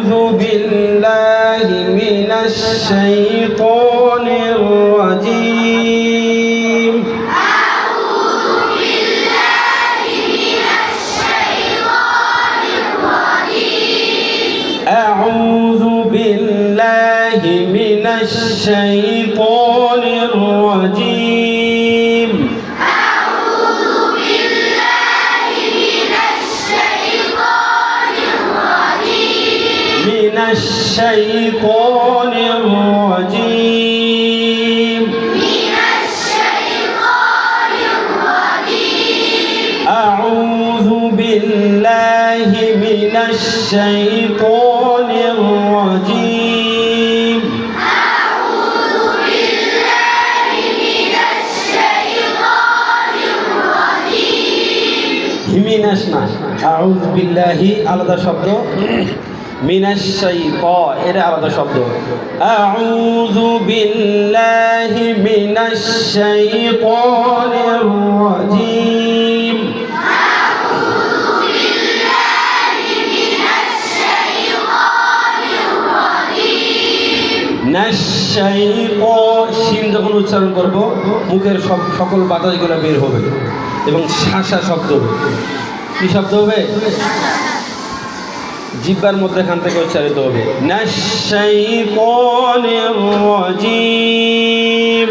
أعوذ بالله من الشيطان الرجيم. أعوذ بالله من الشيطان الرجيم. أعوذ بالله من الشيطان الرجيم. أعوذ بالله من الشيطان الرجيم. من الشيطان الرجيم. من الشيطان الرجيم. أعوذ بالله من الشيطان الرجيم. أعوذ بالله من الشيطان الرجيم. মিনাশ না, আউযু বিল্লাহি আলাদা শব্দ, মিনাশ শাইতান এটা আলাদা শব্দ। আউযু বিল্লাহি মিনাশ শাইতানির রাজিম। أعوذ بالله من الشيطان الرجيم. শিন যখন উচ্চারণ করব মুখের সকল বাতাসগুলো বের হবে এবং শাসা শব্দ হবে। কি শব্দ হবে? জিহ্বার মধ্যেখান থেকে উচ্চারিত হবে। নাশ শাইতানির রাজিম।